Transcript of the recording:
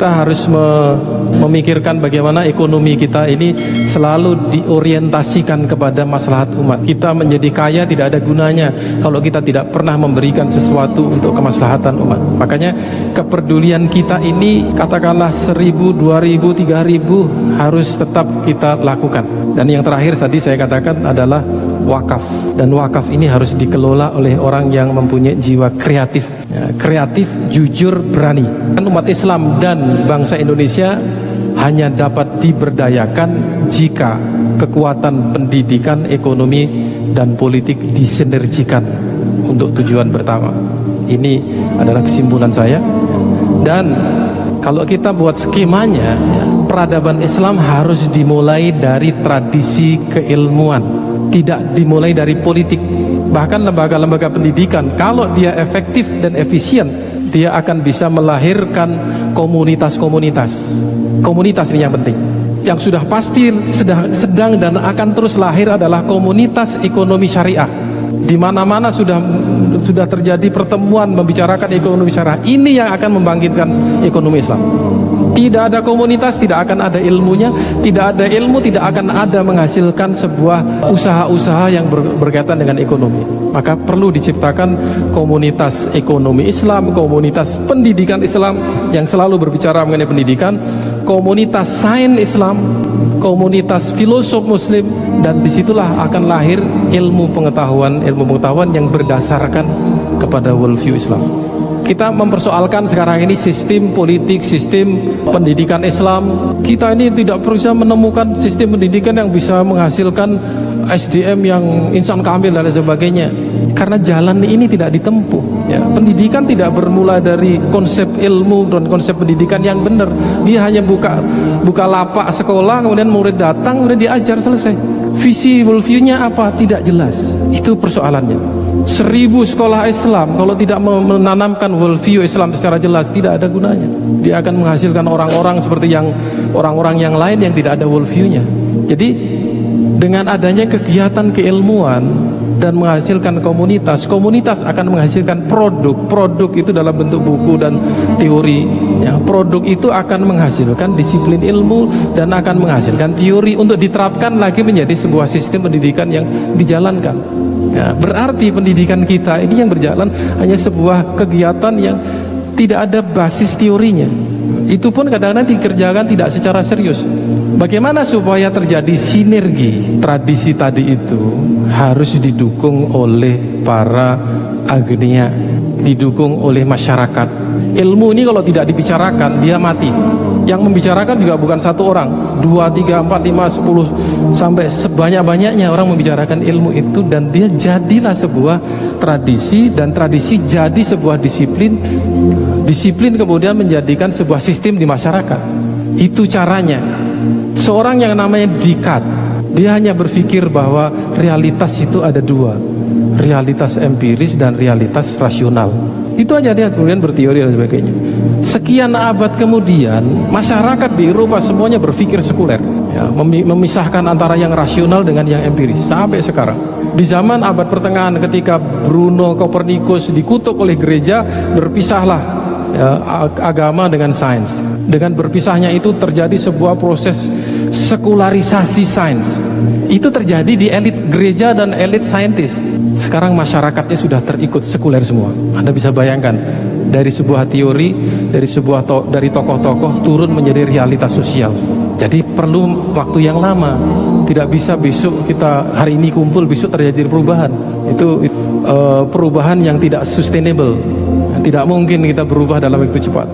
kita harus memikirkan bagaimana ekonomi kita ini selalu diorientasikan kepada maslahat umat. Kita menjadi kaya tidak ada gunanya kalau kita tidak pernah memberikan sesuatu untuk kemaslahatan umat. Makanya kepedulian kita ini, katakanlah 1.000, 2.000, 3.000 harus tetap kita lakukan. Dan yang terakhir tadi saya katakan adalah wakaf. Dan wakaf ini harus dikelola oleh orang yang mempunyai jiwa kreatif, ya, kreatif, jujur, berani. Umat Islam dan bangsa Indonesia hanya dapat diberdayakan jika kekuatan pendidikan, ekonomi, dan politik disinergikan untuk tujuan pertama. Ini adalah kesimpulan saya. Dan kalau kita buat skemanya, peradaban Islam harus dimulai dari tradisi keilmuan, tidak dimulai dari politik. Bahkan lembaga-lembaga pendidikan, kalau dia efektif dan efisien, dia akan bisa melahirkan komunitas-komunitas. Komunitas ini yang penting. Yang sudah pasti sedang dan akan terus lahir adalah komunitas ekonomi syariah. Di mana-mana sudah terjadi pertemuan membicarakan ekonomi syariah. Ini yang akan membangkitkan ekonomi Islam. Tidak ada komunitas, tidak akan ada ilmunya. Tidak ada ilmu, tidak akan ada menghasilkan sebuah usaha-usaha yang berkaitan dengan ekonomi. Maka perlu diciptakan komunitas ekonomi Islam, komunitas pendidikan Islam yang selalu berbicara mengenai pendidikan, komunitas sains Islam, komunitas filosof Muslim, dan disitulah akan lahir ilmu pengetahuan yang berdasarkan kepada worldview Islam. Kita mempersoalkan sekarang ini sistem politik, sistem pendidikan Islam. Kita ini tidak bisa menemukan sistem pendidikan yang bisa menghasilkan SDM yang insan kamil dan sebagainya, karena jalan ini tidak ditempuh, ya. Pendidikan tidak bermula dari konsep ilmu dan konsep pendidikan yang benar. Dia hanya buka lapak sekolah, kemudian murid datang, kemudian diajar, selesai. Visi worldview-nya apa? Tidak jelas. Itu persoalannya. 1.000 sekolah Islam kalau tidak menanamkan worldview Islam secara jelas, tidak ada gunanya. Dia akan menghasilkan orang-orang seperti orang-orang yang lain yang tidak ada worldview-nya. Jadi dengan adanya kegiatan keilmuan dan menghasilkan komunitas akan menghasilkan produk itu dalam bentuk buku dan teori, ya. Produk itu akan menghasilkan disiplin ilmu dan akan menghasilkan teori untuk diterapkan lagi menjadi sebuah sistem pendidikan yang dijalankan, ya. Berarti pendidikan kita ini yang berjalan hanya sebuah kegiatan yang tidak ada basis teorinya. Itu pun kadang-kadang dikerjakan tidak secara serius. Bagaimana supaya terjadi sinergi? Tradisi tadi itu harus didukung oleh para agnia, didukung oleh masyarakat. Ilmu ini kalau tidak dibicarakan, dia mati. Yang membicarakan juga bukan satu orang, 2, 3, 4, 5, 10 sampai sebanyak-banyaknya orang membicarakan ilmu itu, dan dia jadilah sebuah tradisi, dan tradisi jadi sebuah disiplin. Disiplin kemudian menjadikan sebuah sistem di masyarakat. Itu caranya. Seorang yang namanya Descartes, dia hanya berpikir bahwa realitas itu ada dua, realitas empiris dan realitas rasional. Itu aja, dia kemudian berteori dan sebagainya. Sekian abad kemudian masyarakat di Eropa semuanya berpikir sekuler, ya, memisahkan antara yang rasional dengan yang empiris sampai sekarang. Di zaman abad pertengahan ketika Bruno Copernicus dikutuk oleh gereja, berpisahlah, ya, agama dengan sains. Dengan berpisahnya itu terjadi sebuah proses sekularisasi sains. Itu terjadi di elit gereja dan elit saintis. Sekarang masyarakatnya sudah terikut sekuler semua. Anda bisa bayangkan, dari sebuah teori, dari tokoh-tokoh turun menjadi realitas sosial. Jadi perlu waktu yang lama. Tidak bisa besok kita hari ini kumpul, besok terjadi perubahan. Itu perubahan yang tidak sustainable. Tidak mungkin kita berubah dalam waktu cepat.